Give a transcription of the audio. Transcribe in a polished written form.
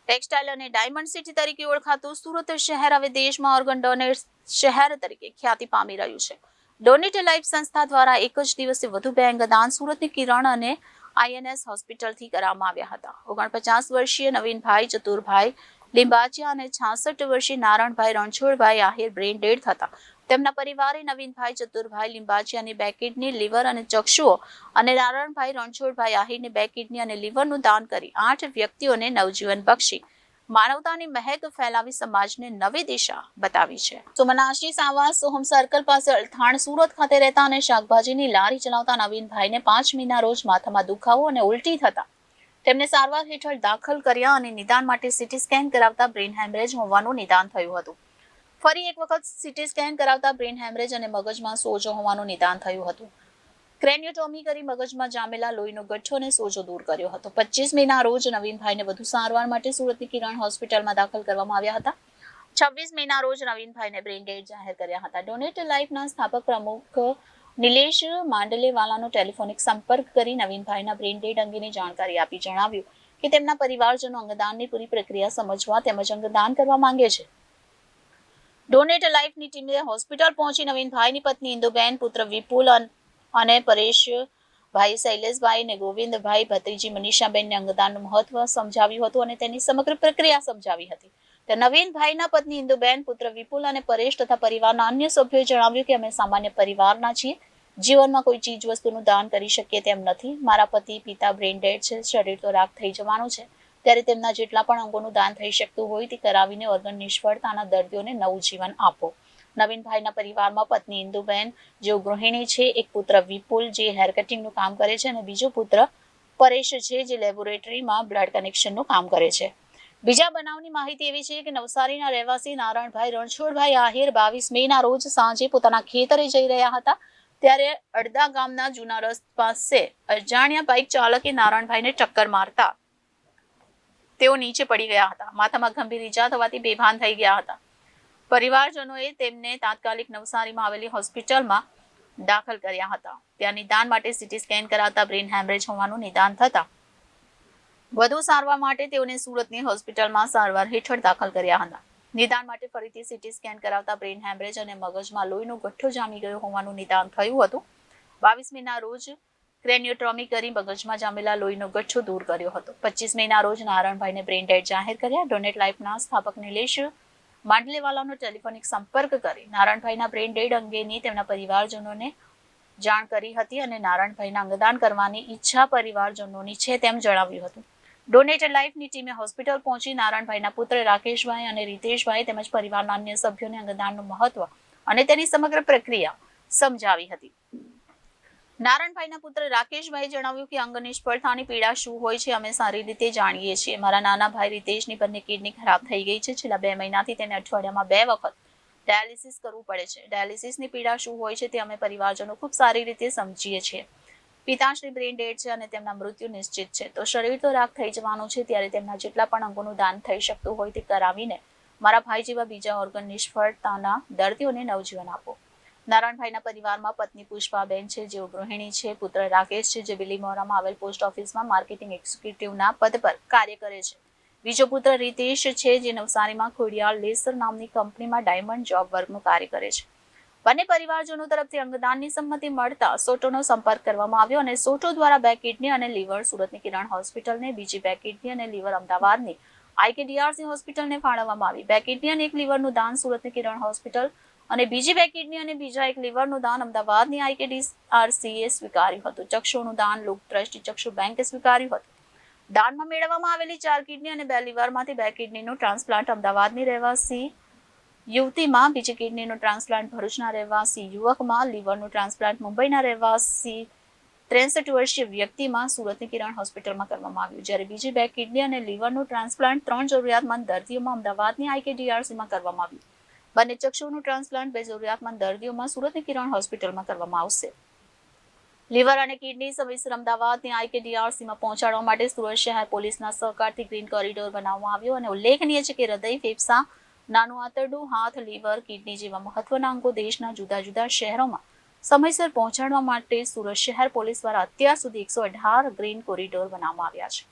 Textile અને diamond city તરીકે ઓળખાતું સુરત શહેર હવે દેશમાં ઓર્ગન ડોનેટ શહેર તરીકે ખ્યાતિ પામી રહ્યું છે. ડોનેટ લાઈફ સંસ્થા દ્વારા એક જ દિવસે વધુ બે અંગદાન સુરતની કિરણ અને INS હોસ્પિટલથી કરવામાં આવ્યા હતા. 49 વર્ષીય નવીનભાઈ ચતુરભાઈ લિંબાચિયા અને 66 વર્ષીય નારણભાઈ રણછોડભાઈ આહિર બ્રેઇન ડેડ થતા તેમના પરિવારે નવીનભાઈ ચતુરભાઈ લિંબાચિયાની 2 કિડની, લીવર અને ચક્ષુઓ અને નારણભાઈ રણછોડભાઈ આહિરને 2 કિડની અને લીવરનું દાન કરી 8 વ્યક્તિઓને નવજીવન બક્ષી માનવતાની મહેક ફેલાવી સમાજને નવી દિશા બતાવી છે. સુમનાશી સાવા સોહમ સર્કલ પાસે અલથાણ સુરત ખાતે રહેતા અને શાકભાજીની લારી ચલાવતા નવીનભાઈને 5 મીના રોજ માથામાં દુખાવો અને ઉલટી થતા તેમને સારવાર હેઠળ દાખલ કર્યા અને નિદાન માટે સીટી સ્કેન કરાવતા બ્રેઇન હેમરેજ હોવાનું નિદાન થયું હતું. ફરી એક વખત સીટી સ્કેન કરાવતા બ્રેઇન હેમરેજ અને મગજમાં સોજો હોવાનું નિદાન થયું હતું. ક્રેનિયોટોમી કરી મગજમાં જામેલા લોહીનો ગઠ્ઠો અને સોજો દૂર કર્યો હતો. 25 મેના રોજ નવીનભાઈને વધુ સારવાર માટે સુરતની કિરણ હોસ્પિટલમાં દાખલ કરવામાં આવ્યા હતા. 26 મેના રોજ નવીનભાઈને બ્રેઇન ડેડ જાહેર કર્યા હતા. ડોનેટ લાઈફના સ્થાપક પ્રમુખ નિલેશ માંડલેવાલાનો ટેલિફોનિક સંપર્ક કરી નવીનભાઈના બ્રેઇન ડેડ અંગેની જાણકારી આપી જણાવ્યું કે તેમના પરિવારજનો અંગદાનની પૂરી પ્રક્રિયા સમજવા તેમજ અંગદાન કરવા માંગે છે. ડોનેટ લાઈફની ટીમે હોસ્પિટલ પહોંચી નવીનભાઈની પત્ની ઇન્દુબેન, પુત્ર વિપુલ અને પરેશભાઈ, શૈલેષભાઈ અને ગોવિંદભાઈ, ભત્રીજી મનીષાબેનને અંગદાનનું મહત્વ સમજાવ્યું હતું અને તેની સમગ્ર પ્રક્રિયા સમજાવી હતી. તો નવીનભાઈના પત્ની ઇન્દુબેન, પુત્ર વિપુલ અને પરેશ તથા પરિવારના અન્ય સભ્યોએ જણાવ્યું કે અમે સામાન્ય પરિવારના છીએ. જીવનમાં કોઈ ચીજ વસ્તુનું દાન કરી શકીએ તેમ નથી. મારા પતિ પિતા બ્રેઇન ડેડ છે, શરીર તો રાખ થઈ જવાનું છે, ત્યારે તેમના જેટલા પણ અંગોનું દાન થઈ શકતું હોય તે કરાવીને ઓર્ગન નિષ્ફળતાના દર્દીઓને નવું જીવન આપો. નવીનભાઈના પરિવારમાં પત્ની ઇન્દુબેન જેઓ ગૃહિણી છે, એક પુત્ર વિપુલ જે હેર કટિંગનું કામ કરે છે અને બીજો પુત્ર પરેશ છે જે લેબોરેટરીમાં બ્લડ કનેક્શનનું કામ કરે છે. બીજા બનાવની માહિતી એવી છે કે નવસારીના રહેવાસી નારણભાઈ રણછોડભાઈ આહિર 22 મેના રોજ સાંજે પોતાના ખેતરે જઈ રહ્યા હતા ત્યારે અડદા ગામના જૂના રસ્તા પાસે અજાણ્યા બાઇક ચાલકે નારણભાઈને ટક્કર મારતા તેઓ નીચે પડી ગયા હતા. માથામાં ગંભીર ઈજા થવાથી બેભાન થઈ ગયા હતા. પરિવારજનોએ તેમને તાત્કાલિક નવસારીમાં આવેલી હોસ્પિટલમાં દાખલ કર્યા હતા. ત્યાં નિદાન માટે સીટી સ્કેન કરાવતા બ્રેઇન હેમરેજ હોવાનું નિદાન થતા વધુ સારવાર માટે તેઓને સુરતની હોસ્પિટલમાં સારવાર હેઠળ દાખલ કર્યા હતા. નિદાન માટે ફરીથી સીટી સ્કેન કરાવતા બ્રેઇન હેમરેજ અને મગજમાં લોહીનો ગઠ્ઠો જામી ગયો હોવાનું નિદાન થયું હતું. 22 મેના રોજ ક્રેનિયોટોમી કરી મગજમાં જામેલા લોહીનો ગઠ્ઠો દૂર કર્યો હતો. 25 મેના રોજ નારણભાઈને બ્રેઇન ડેડ જાહેર કર્યા. ડોનેટ લાઈફના સ્થાપક નિલેશ માંડલેવાલાનો ટેલિફોનિક સંપર્ક કરી નારણભાઈના બ્રેઇન ડેડ અંગેની તેમના પરિવારજનોને જાણ કરી હતી અને નારણભાઈના અંગદાન કરવાની ઈચ્છા પરિવારજનોની છે તેમ જણાવ્યું હતું. ડોનેટ લાઈફની ટીમે હોસ્પિટલ પહોંચી નારણભાઈના પુત્ર રાકેશભાઈ અને રીતેશભાઈ તેમજ પરિવારના અન્ય સભ્યોને અંગદાનનું મહત્વ અને તેની સમગ્ર પ્રક્રિયા સમજાવી હતી. નારણભાઈના પુત્ર રાકેશભાઈએ જણાવ્યું કે અંગ નિષ્ફળતાની પીડા શું હોય છે અમે સારી રીતે જાણીએ છીએ. મારા નાના ભાઈ રીતેશની બંને કિડની ખરાબ થઈ ગઈ છે. છેલ્લા 2 મહિનાથી તેને અઠવાડિયામાં 2 વખત ડાયાલિસિસ કરવું પડે છે. ડાયાલિસિસની પીડા શું હોય છે તે અમે પરિવારજનો ખૂબ સારી રીતે સમજીએ છીએ. પિતાશ્રી બ્રેઇન ડેડ છે અને તેમના મૃત્યુ નિશ્ચિત છે. તો શરીર તો રાખ થઈ જવાનું છે, ત્યારે તેમના જેટલા પણ અંગોનું દાન થઈ શકતું હોય તે કરાવીને મારા ભાઈ જેવા બીજા ઓર્ગન નિષ્ફળતાના દર્દીઓને નવજીવન આપો. નારણભાઈના પરિવારમાં પત્ની પુષ્પાબેન છે જેઓ ગૃહિણી છે, પુત્ર રાકેશ છે જે બિલીમોરામાં આવેલ પોસ્ટ ઓફિસમાં માર્કેટિંગ એક્ઝિક્યુટિવના પદ પર કાર્ય કરે છે. બીજો પુત્ર રીતેશ છે જે નવસારીમાં ખોડિયાર લેસર નામની કંપનીમાં ડાયમંડ જોબ વર્કનું કાર્ય કરે છે. બંને પરિવારજનો તરફથી અંગદાનની સંમતિ મળતા સોટોનો સંપર્ક કરવામાં આવ્યો અને સોટો દ્વારા 2 કિડની અને લીવર સુરતની કિરણ હોસ્પિટલને, બીજી 2 કિડની અને લીવર અમદાવાદની IKDRC હોસ્પિટલને ફાળવવામાં આવી. 2 કિડની અને 1 લીવરનું દાન સુરતની કિરણ હોસ્પિટલ અને બીજી 2 કિડની અને બીજા 1 લીવરનું દાન અમદાવાદની IKDRCએ સ્વીકાર્યું હતું. ચક્ષુનું દાન લોક ટ્રસ્ટી ચક્ષુ બેંકે સ્વીકાર્યું હતું. દાનમાં મેળવવામાં આવેલી 4 કિડની અને 2 લીવરમાંથી 2 કિડનીનું ટ્રાન્સપ્લાન્ટ અમદાવાદની રહેવાસી યુવતીમાં, બીજી કિડનીનું ટ્રાન્સપ્લાન્ટ ભરૂચના રહેવાસી યુવકમાં, લીવરનું ટ્રાન્સપ્લાન્ટ મુંબઈના રહેવાસી 63 વર્ષીય વ્યક્તિમાં સુરતની કિરણ હોસ્પિટલમાં કરવામાં આવ્યું. જ્યારે બીજી 2 કિડની અને લીવરનું ટ્રાન્સપ્લાન્ટ 3 જરૂરિયાતમંદ દર્દીઓમાં અમદાવાદની IKDRCમાં કરવામાં આવ્યું. બંને ચક્ષુનું ટ્રાન્સપ્લાન્ટ 2 જરૂરિયાતમંદ દર્દીઓમાં સુરતની કિરણ હોસ્પિટલમાં કરવામાં આવશે. લીવર અને કિડની સમયસર અમદાવાદની IKDRCમાં પહોંચાડવા માટે સુરત શહેર પોલીસના સહકારથી ગ્રીન કોરિડોર બનાવવામાં આવ્યો અને ઉલ્લેખનીય છે કે હૃદય, ફેફસાં, નાનું આંતરડું, હાથ, લીવર, કિડની જેવા મહત્વના અંગો દેશના જુદા જુદા શહેરોમાં સમયસર પહોંચાડવા માટે સુરત શહેર પોલીસ દ્વારા અત્યાર સુધી 118 ગ્રીન કોરિડોર બનાવવામાં આવ્યા છે.